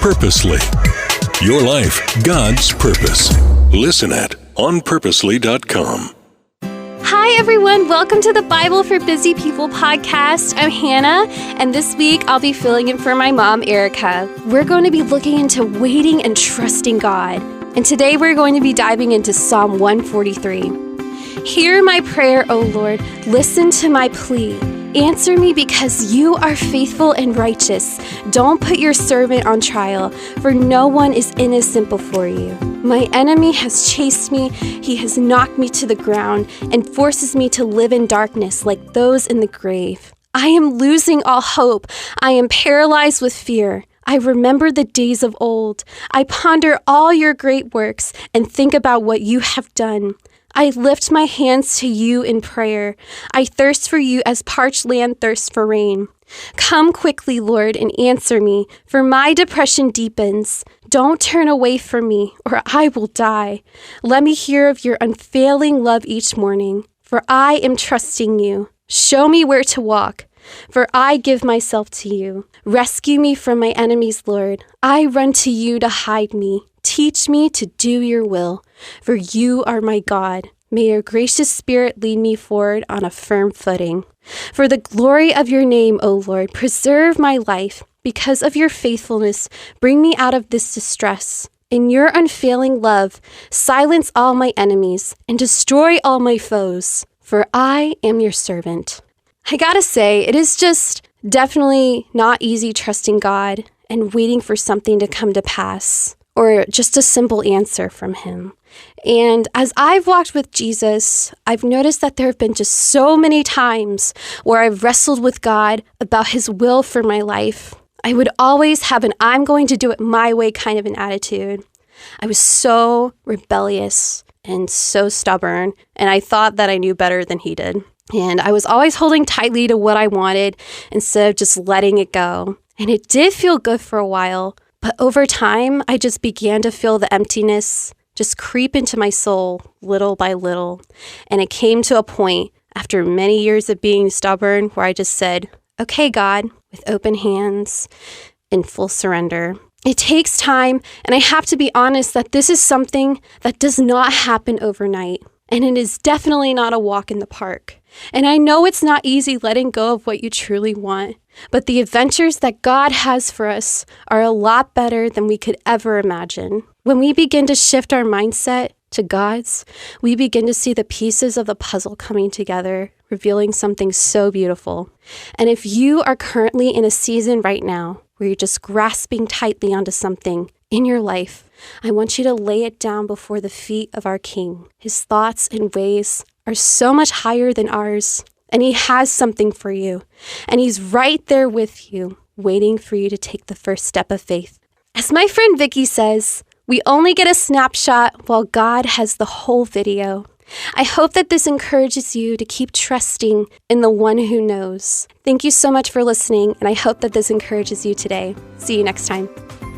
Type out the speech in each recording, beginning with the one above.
Purposely. Your life, God's purpose. Listen at onpurposely.com. Hi, everyone. Welcome to the Bible for Busy People podcast. I'm Hannah, and this week I'll be filling in for my mom, Erica. We're going to be looking into waiting and trusting God. And today we're going to be diving into Psalm 143. Hear my prayer, O Lord. Listen to my plea. Answer me because you are faithful and righteous. Don't put your servant on trial, for no one is innocent before you. My enemy has chased me. He has knocked me to the ground and forces me to live in darkness like those in the grave. I am losing all hope. I am paralyzed with fear. I remember the days of old. I ponder all your great works and think about what you have done. I lift my hands to you in prayer. I thirst for you as parched land thirsts for rain. Come quickly, Lord, and answer me, for my depression deepens. Don't turn away from me, or I will die. Let me hear of your unfailing love each morning, for I am trusting you. Show me where to walk, for I give myself to you. Rescue me from my enemies, Lord. I run to you to hide me. Teach me to do your will, for you are my God. May your gracious spirit lead me forward on a firm footing. For the glory of your name, O Lord, preserve my life. Because of your faithfulness, bring me out of this distress. In your unfailing love, silence all my enemies and destroy all my foes, for I am your servant. I gotta say, it is just definitely not easy trusting God and waiting for something to come to pass, or just a simple answer from him. And as I've walked with Jesus, I've noticed that there have been just so many times where I've wrestled with God about his will for my life. I would always have an I'm going to do it my way kind of an attitude. I was so rebellious and so stubborn, and I thought that I knew better than he did. And I was always holding tightly to what I wanted instead of just letting it go. And it did feel good for a while. But over time, I just began to feel the emptiness just creep into my soul little by little. And it came to a point after many years of being stubborn where I just said, okay, God, with open hands in full surrender. It takes time, and I have to be honest that this is something that does not happen overnight. And it is definitely not a walk in the park. And I know it's not easy letting go of what you truly want, but the adventures that God has for us are a lot better than we could ever imagine. When we begin to shift our mindset to God's, we begin to see the pieces of the puzzle coming together, revealing something so beautiful. And if you are currently in a season right now where you're just grasping tightly onto something in your life, I want you to lay it down before the feet of our King. His thoughts and ways are so much higher than ours, and he has something for you, and he's right there with you, waiting for you to take the first step of faith. As my friend Vicky says, we only get a snapshot while God has the whole video. I hope that this encourages you to keep trusting in the one who knows. Thank you so much for listening, and I hope that this encourages you today. See you next time.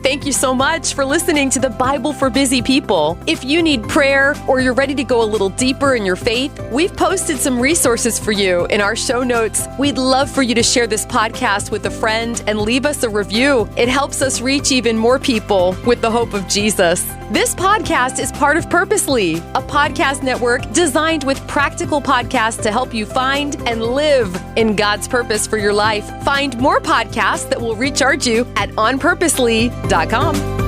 Thank you so much for listening to the Bible for Busy People. If you need prayer or you're ready to go a little deeper in your faith, we've posted some resources for you in our show notes. We'd love for you to share this podcast with a friend and leave us a review. It helps us reach even more people with the hope of Jesus. This podcast is part of Purposely, a podcast network designed with practical podcasts to help you find and live in God's purpose for your life. Find more podcasts that will recharge you at onpurposely.com.